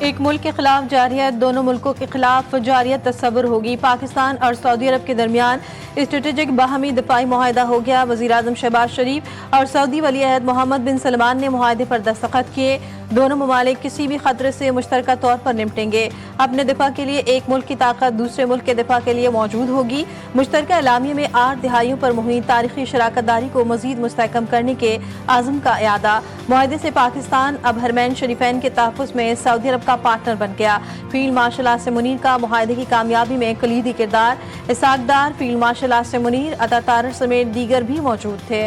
एक मुल्क के खिलाफ जारियत दोनों मुल्कों के खिलाफ जारियत तस्वुर होगी। पाकिस्तान और सऊदी अरब के दरमियान स्ट्रेटेजिक बाहमी दिफाई मुआहदा हो गया। वज़ीर आज़म शहबाज शरीफ और सऊदी वली अहद मोहम्मद बिन सलमान ने मुआहदे पर दस्तखत किए। दोनों ममालिक किसी भी खतरे से मुश्तरका तौर पर निपटेंगे। अपने दिफा के लिए एक मुल्क की ताकत दूसरे मुल्क के दिफा के लिए मौजूद होगी। मुश्तरका एलामिया में 8 दिहाइयों पर मुहिम तारीखी शराकत दारी को मजीद मुस्तहकम करने के आज़म का इयादा। मुआहदे से पाकिस्तान अब हरमैन शरीफैन के तहफ़्फ़ुज़ में सऊदी अरब का पार्टनर बन गया। फील्ड मार्शल आसिम मुनीर का मुआहदे की कामयाबी में कलीदी किरदार। इसाकदार, फील्ड मार्शल आसिम मुनीर, अता तारर समेत दीगर भी मौजूद थे।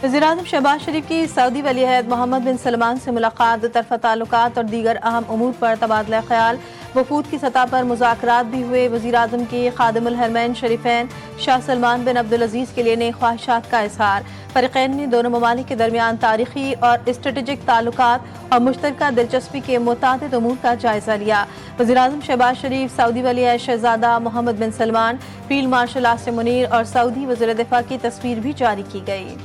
वज़ीर-ए-आज़म शहबाज शरीफ की सऊदी वली अहद मोहम्मद बिन सलमान से मुलाकात, तरफ़ा ताल्लुकात और दीगर अहम उमूर पर तबादला ख्याल। वफूद की सतह पर मुज़ाकरात भी हुए। वज़ीर-ए-आज़म के खादिमुल हरमैन शरीफैन शाह सलमान बिन अब्दुल अज़ीज़ के लिए नए ख्वाहिशात का इज़हार। फ़रीक़ैन ने दोनों ममालिक के दरमियान तारीखी और स्ट्रेटेजिक ताल्लुकात और मुश्तरका दिलचस्पी के मुतादिद उमूर का जायज़ा लिया। वज़ीर-ए-आज़म शहबाज शरीफ, सऊदी वली अहद शहज़ादा मोहम्मद बिन सलमान, फील्ड मार्शल आसिम मुनीर और सऊदी वज़ीर दिफा की तस्वीर भी जारी की गई।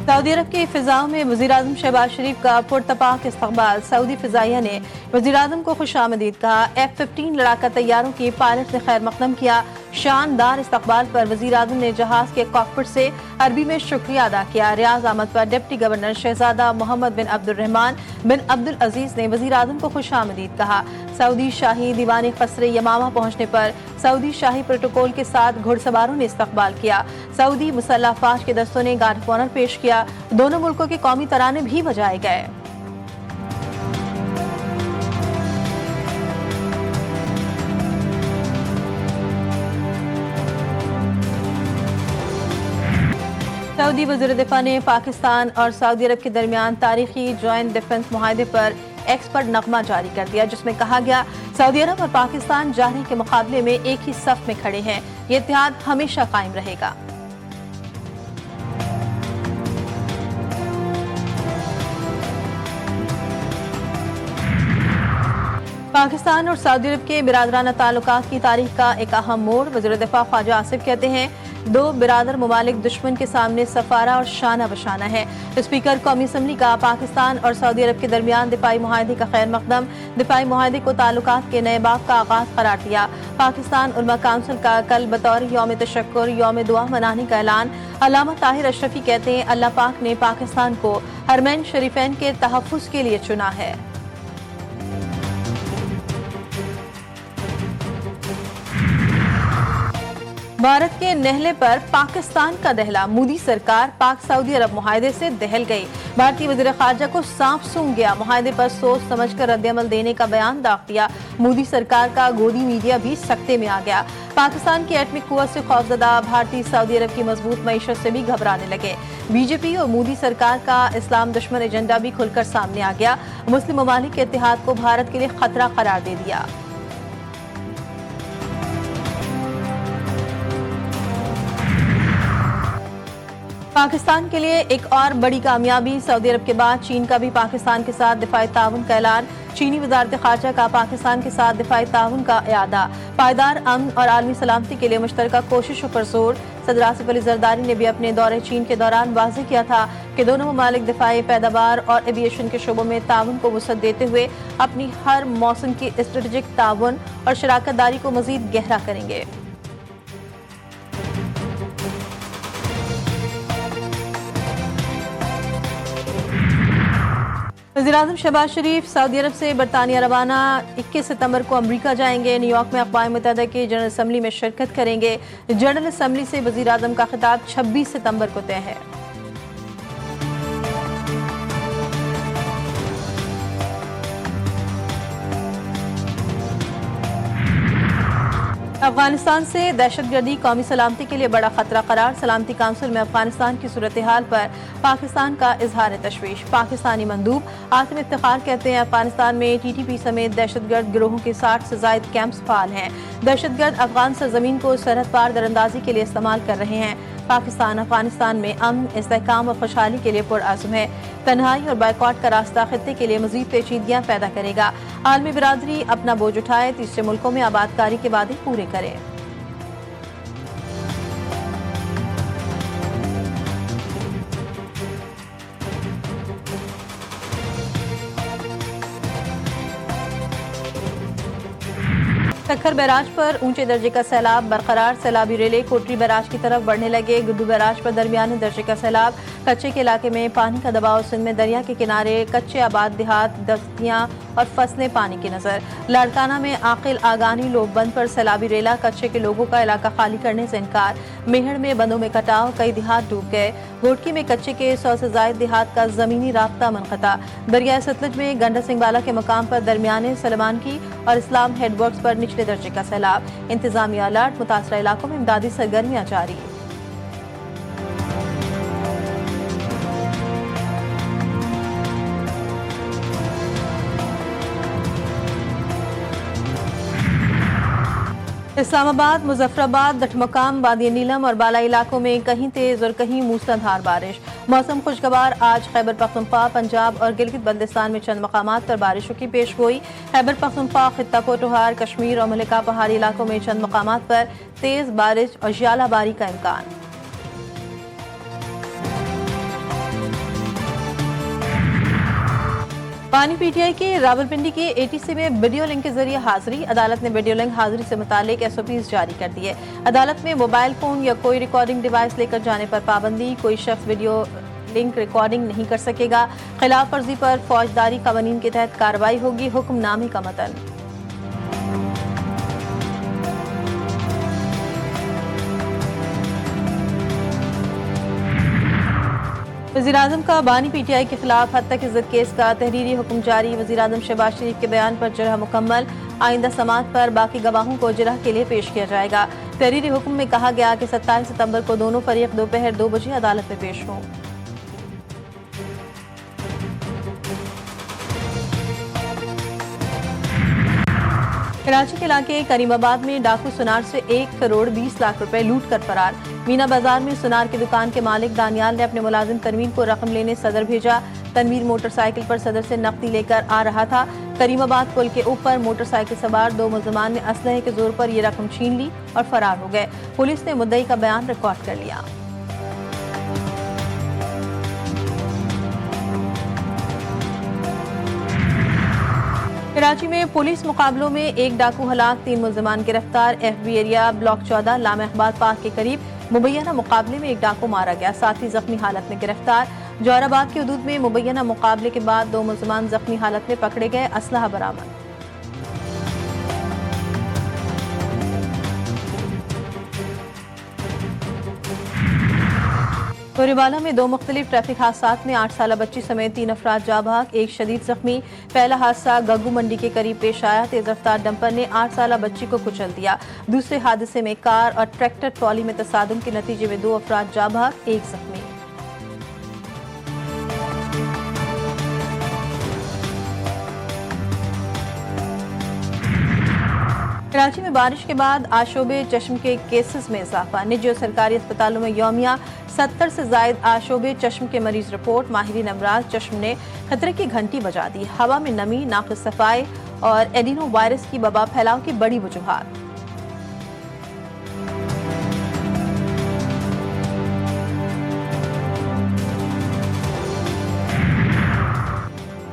सऊदी अरब के फिजाओं में वज़ीर-ए-आज़म शहबाज शरीफ का पुरतपाक इस्तकबाल। सऊदी फिजाइया ने वज़ीर-ए-आज़म को खुशामदीद कहा। F-15 लड़ाका तैयारों की पायलट ने खैर मकदम किया। शानदार इस्तकबाल पर वज़ीर-ए-आज़म ने जहाज के कॉकपिट से अरबी में शुक्रिया अदा किया। रियाज आमद पर डिप्टी गवर्नर शहजादा मोहम्मद बिन अब्दुर्रहमान बिन अब्दुल अजीज ने वज़ीर-ए-आज़म को खुशामदीद कहा। सऊदी शाही दीवान कसरे यमामा पहुंचने पर सऊदी शाही प्रोटोकॉल के साथ घुड़सवारों ने इस्तकबाल किया। सऊदी मुसल्लह अफवाज के दस्तों ने गार्ड ऑफ ऑनर पेश किया। दोनों मुल्कों के कौमी तराने भी बजाए गए। सऊदी वज़ीर दिफा ने पाकिस्तान और सऊदी अरब के दरमियान तारीखी जॉइंट डिफेंस मुआहदे पर एक्सपर्ट नगमा जारी कर दिया, जिसमें कहा गया सऊदी अरब और पाकिस्तान जारी के मुकाबले में एक ही सफ में खड़े हैं। ये इत्तेहाद हमेशा कायम रहेगा। पाकिस्तान और सऊदी अरब के बिरादराना ताल्लुकात की तारीख का एक अहम मोड़। वज़ीर दिफा ख्वाजा आसिफ कहते हैं, दो बिरादर ममालिक दुश्मन के सामने सफारा और शाना बशाना है। स्पीकर कौमी असम्बली का पाकिस्तान और सऊदी अरब के दरमियान दिफाई मुआहदे का खैर मकदम। दिफाई मुआहदे को ताल्लुकात के नए बाब का आगाज करार दिया। पाकिस्तान उलमा काउंसिल का कल बतौर यौम तशक्कुर यौम दुआ मनाने का ऐलान। अल्लामा ताहिर अशरफी कहते हैं, अल्लाह पाक ने पाकिस्तान को हरमैन शरीफैन के तहफ़्फ़ुज़ के लिए चुना है। भारत के नहले पर पाकिस्तान का दहला। मोदी सरकार पाक सऊदी अरब मुआहदे से दहल गई। भारतीय वज़ीर ख़ारजा को सांप सूंघ गया। मुआहदे पर सोच समझ कर रद्द-ए-अमल देने का बयान दाग दिया। मोदी सरकार का गोदी मीडिया भी सख्ते में आ गया। पाकिस्तान की एटमी कुव्वत से खौफजदा भारतीय सऊदी अरब की मजबूत मईशत से भी घबराने लगे। बीजेपी और मोदी सरकार का इस्लाम दुश्मन एजेंडा भी खुलकर सामने आ गया। मुस्लिम ममालिक के इत्तेहाद को भारत के लिए खतरा करार दे दिया। पाकिस्तान के लिए एक और बड़ी कामयाबी। सऊदी अरब के बाद चीन का भी पाकिस्तान के साथ दिफाई ताउन का ऐलान। चीनी वज़ारत ख़ारजा का पाकिस्तान के साथ दिफाई ताउन का इयादा। पायदार अमन और आलमी सलामती के लिए मुश्तरका कोशिशों पर जोर। सदर आसिफ अली जरदारी ने भी अपने दौरे चीन के दौरान वाज़ेह किया था कि दोनों ममालिक दिफाई, पैदावार और एविएशन के शोबों में ताउन को वुसअत देते हुए अपनी हर मौसम की स्ट्रेटेजिक ताउन और शराकत दारी को मज़ीद गहरा करेंगे। वज़ीर-ए-आज़म शहबाज शरीफ सऊदी अरब से बरतानिया रवाना। 21 सितंबर को अमरीका जाएंगे। न्यूयॉर्क में अक़वाम मुत्तहिदा की जनरल असम्बली में शिरकत करेंगे। जनरल असम्बली से वज़ीर-ए-आज़म का खिताब 26 सितंबर को तय है। अफगानिस्तान से दहशतगर्दी कौमी सलामती के लिए बड़ा खतरा करार। सलामती काउंसिल में अफगानिस्तान की सूरत हाल पर पाकिस्तान का इजहार तशवीश। पाकिस्तानी मंदूब आसिम इफ्तिखार कहते हैं अफगानिस्तान में TTP समेत दहशतगर्द गिरोहों के 60 से ज्यादा कैंप्स फाल हैं। दहशतगर्द अफगान सरजमीन को सरहद पार दरअंदाजी के लिए इस्तेमाल कर रहे हैं। पाकिस्तान अफगानिस्तान में अमन, इस्तेहकाम और खुशहाली के लिए पुरअज़्म है। तन्हाई और बायकॉट का रास्ता खित्ते के लिए मजीद पेचीदगियां पैदा करेगा। आलमी बिरादरी अपना बोझ उठाए, तीसरे मुल्कों में आबादकारी के वादे पूरे करे। सक्खर बैराज पर ऊंचे दर्जे का सैलाब बरकरार। सैलाबी रेले कोटरी बैराज की तरफ बढ़ने लगे। गुड्डू बैराज पर दरमियाने दर्जे का सैलाब। कच्चे के इलाके में पानी का दबाव। सिंध में दरिया के किनारे कच्चे आबाद देहात, दस्तियां और फसलें पानी की नजर। लाड़काना में आकिल आगानी लोग बंद पर सैलाबी रेला। कच्चे के लोगों का इलाका खाली करने से इनकार। मेहड़ में बंदों में कटाव, कई देहात डूब गए। घोटकी में कच्चे के 100 से ज्यादा देहात का जमीनी राब्ता मुनक़ता। दरियाए सतलुज में गंडा सिंहवाला के मकाम पर दरमियाने सलमान की और इस्लाम हेडवर्क्स पर निचले दर्जे का सैलाब। इंतजामिया अलर्ट, मुतासरा इलाकों में इमदादी सरगर्मियां जारी। इस्लामाबाद, मुजफ्फराबाद, दठमकाम, वादी नीलम और बालाई इलाकों में कहीं तेज और कहीं मूसलाधार बारिश। मौसम खुशगवार। आज खैबर पख्तूनख्वा, पंजाब और गिलगित बल्तिस्तान में चंद मकामात पर बारिशों की पेशगोई। खैबर पख्तूनख्वा, खित्ता पोटोहार, कश्मीर और मलिका पहाड़ी इलाकों में चंद मकामात पर तेज बारिश और ज़्यालाबारी का इम्कान। पानी PTI के रावलपिंडी के ATC में वीडियो लिंक के जरिए हाजिरी। अदालत ने वीडियो लिंक हाजिरी से मुतालिक SOPs जारी कर दिए। अदालत में मोबाइल फोन या कोई रिकॉर्डिंग डिवाइस लेकर जाने पर पाबंदी। कोई शख्स वीडियो लिंक रिकॉर्डिंग नहीं कर सकेगा। खिलाफ वर्जी पर फौजदारी कानून के तहत कार्रवाई होगी। हुक्मनामे का मतन। वज़ीर-ए-आज़म का बानी PTI के खिलाफ हद तक इज्जत केस का तहरीरी हुक्म जारी। वज़ीर-ए-आज़म शहबाज शरीफ के बयान पर जरह मुकम्मल। आइंदा समाअत पर बाकी गवाहों को जरह के लिए पेश किया जाएगा। तहरीरी हुक्म में कहा गया कि 27 सितंबर को दोनों फरीक दोपहर 2 बजे अदालत में पेश हों। कराची के इलाके करीमाबाद में डाकू सुनार से 1 करोड़ 20 लाख रुपए लूट कर फरार। मीना बाजार में सुनार की दुकान के मालिक दानियाल ने अपने मुलाजिम तनवीर को रकम लेने सदर भेजा। तनवीर मोटरसाइकिल पर सदर से नकदी लेकर आ रहा था। करीमाबाद पुल के ऊपर मोटरसाइकिल सवार 2 मुलजमान ने असलहे के जोर पर ये रकम छीन ली और फरार हो गए। पुलिस ने मुद्दई का बयान रिकॉर्ड कर लिया। कराची में पुलिस मुकाबलों में एक डाकू हलाक, 3 मुलजमान गिरफ्तार। FB एरिया ब्लॉक 14 लामा-इकबाल पार्क के करीब मुबैना मुकाबले में एक डाकू मारा गया, साथ ही जख्मी हालत में गिरफ्तार। जौहराबाद के हदूद में मुबैना मुकाबले के बाद 2 मुलजमान जख्मी हालत में पकड़े गए, असलहा बरामद। गोरेवाला में 2 मुख्तलिफ ट्रैफिक हादसात में 8 साला बच्ची समेत 3 अफराद जाँ बहक, 1 शदीद जख्मी। पहला हादसा गग्गू मंडी के करीब पेश आया। तेज रफ्तार डंपर ने 8 साला बच्ची को कुचल दिया। दूसरे हादसे में कार और ट्रैक्टर ट्रॉली में तसादुम के नतीजे में 2 अफराद जाँ बहक, 1 जख्मी। कराची में बारिश के बाद आशोबे चश्म के केसेस में इजाफा। निजी और सरकारी अस्पतालों में यौमिया 70 से जायद आशोबे चश्म के मरीज रिपोर्ट। माहिरीन अमराज चश्म ने खतरे की घंटी बजा दी। हवा में नमी, नाक़िस सफाई और एडिनो वायरस की वबा फैलाव की बड़ी वजूहात।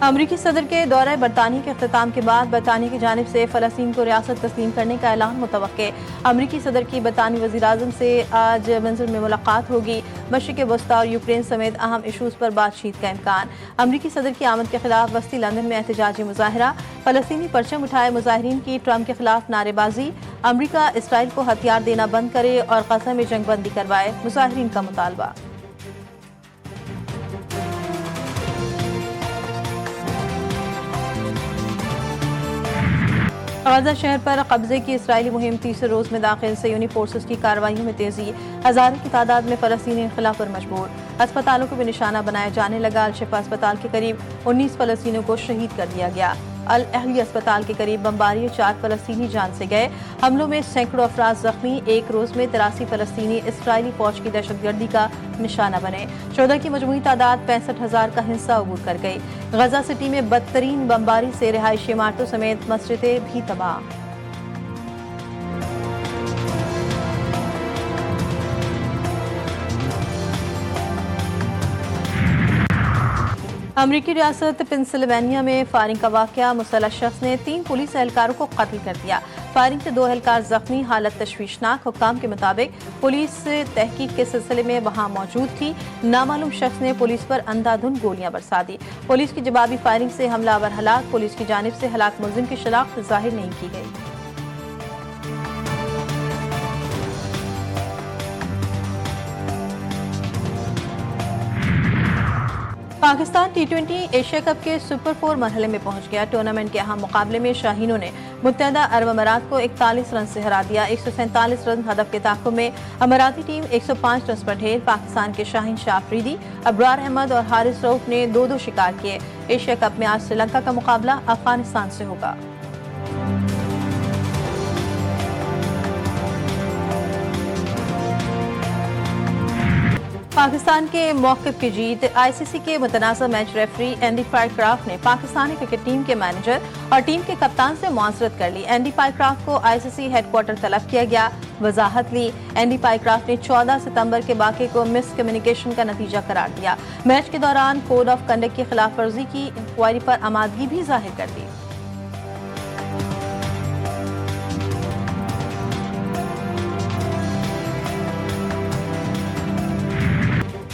अमरीकी सदर के दौरे बरतानिया के अख्तिताम के बाद बरतानिया की जानिब से फ़लस्तीन को रियासत तस्लीम करने का ऐलान मुतवक्के। अमरीकी सदर की बरतानी वज़ीर-ए-आज़म से आज मंजिल में मुलाकात होगी। मशरिक़ वस्ता और यूक्रेन समेत अहम इशूज़ पर बातचीत का इम्कान। अमरीकी सदर की आमद के खिलाफ वस्ती लंदन में एहतजाजी मुजाहरा। फ़लस्तीनी परचम उठाए मुजाहिरीन की ट्रंप के खिलाफ नारेबाजी। अमरीका इसराइल को हथियार देना बंद करे और गज़ा में जंगबंदी करवाए, मुजाहिरीन का मुतालबा। गजा शहर पर कब्जे की इसराइली मुहिम तीसरे रोज में दाखिल सयूनी फोर्सेस की कार्रवाइयों में तेजी, हजारों की तादाद में फलस्तीनी इनखला पर मजबूर। अस्पतालों को भी निशाना बनाया जाने लगा। अल-शिफा अस्पताल के करीब 19 फलस्तीनियों को शहीद कर दिया गया। अल-अहली अस्पताल के करीब बमबारी, 4 फलस्तीनी जान से गए। हमलों में सैकड़ों अफराद जख्मी। एक रोज में 83 फलस्तीनी इसराइली फौज की दहशतगर्दी का निशाना बने। 14 की मजमूई तादाद 65,000 का हिस्सा अबूर कर गई। गजा सिटी में बदतरीन बमबारी से रिहायशी इमारतों समेत मस्जिदें भी तबाह। अमरीकी रियासत पेंसिल्वेनिया में फायरिंग का वाकया, मुसल्लह शख्स ने 3 पुलिस एहलकारों को कत्ल कर दिया। फायरिंग से 2 एहलकार जख्मी, हालत तशवीशनाक। हुक्काम के मुताबिक पुलिस तहकीक के सिलसिले में वहां मौजूद थी। नामालूम शख्स ने पुलिस पर अंधाधुंध गोलियां बरसा दी। पुलिस की जवाबी फायरिंग से हमलावर हलाक। पुलिस की जानिब से हलाक मुलजिम की शनाख्त जाहिर नहीं की गई। पाकिस्तान T20 एशिया कप के सुपर 4 मरहले में पहुंच गया। टूर्नामेंट के अहम मुकाबले में शाहीनों ने मुत्तहदा अरब अमारात को 41 रन से हरा दिया। 147 रन हदफ के ताक़ुब में अमाराती टीम 105 रन पर ढेर। पाकिस्तान के शाहीन शाह अफरीदी, अब्रार अहमद और हारिस रऊफ ने 2-2 शिकार किए। एशिया कप में आज श्रीलंका का मुकाबला अफगानिस्तान से होगा। पाकिस्तान के मौक़िफ़ की जीत। ICC के मुतनाज़ा मैच रेफरी एंडी पाइक्राफ्ट ने पाकिस्तानी क्रिकेट टीम के मैनेजर और टीम के कप्तान से मुआज़रत कर ली। एंडी पाइक्राफ्ट को ICC हेडक्वार्टर तलब किया गया। वजाहत ली। एंडी पाइक्राफ्ट ने 14 सितंबर के वाक़े को मिस कम्युनिकेशन का नतीजा करार दिया। मैच के दौरान कोड ऑफ कंडक्ट की खिलाफ वर्जी की इंक्वायरी पर आमादगी भी जाहिर कर दी।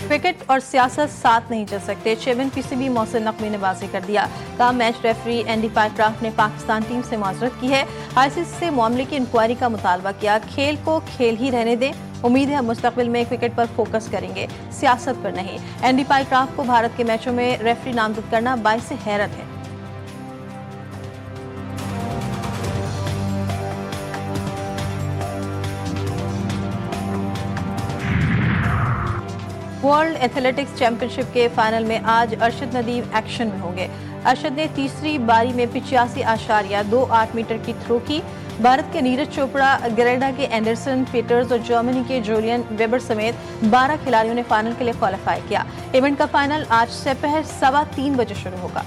क्रिकेट और सियासत साथ नहीं चल सकते। चेयरमैन PCB मोहसिन नकवी ने वाज़ेह कर दिया। कहा, मैच रेफरी एंडी पाइक्राफ्ट ने पाकिस्तान टीम से मुआज़रत की है। ICC से मामले की इंक्वायरी का मुतालबा किया। खेल को खेल ही रहने दें। उम्मीद है हम मुस्तकबिल में क्रिकेट पर फोकस करेंगे, सियासत पर नहीं। एंडी पाइक्राफ्ट को भारत के मैचों में रेफरी नामजद करना बाइस हैरत है। वर्ल्ड एथलेटिक्स चैंपियनशिप के फाइनल में आज अरशद नदीम एक्शन में होंगे। अरशद ने तीसरी बारी में 85.28 मीटर की थ्रो की। भारत के नीरज चोपड़ा, ग्रेडा के एंडरसन पीटर्स और जर्मनी के जूलियन वेबर समेत 12 खिलाड़ियों ने फाइनल के लिए क्वालिफाई किया। इवेंट का फाइनल आज दोपहर 3:15 बजे शुरू होगा।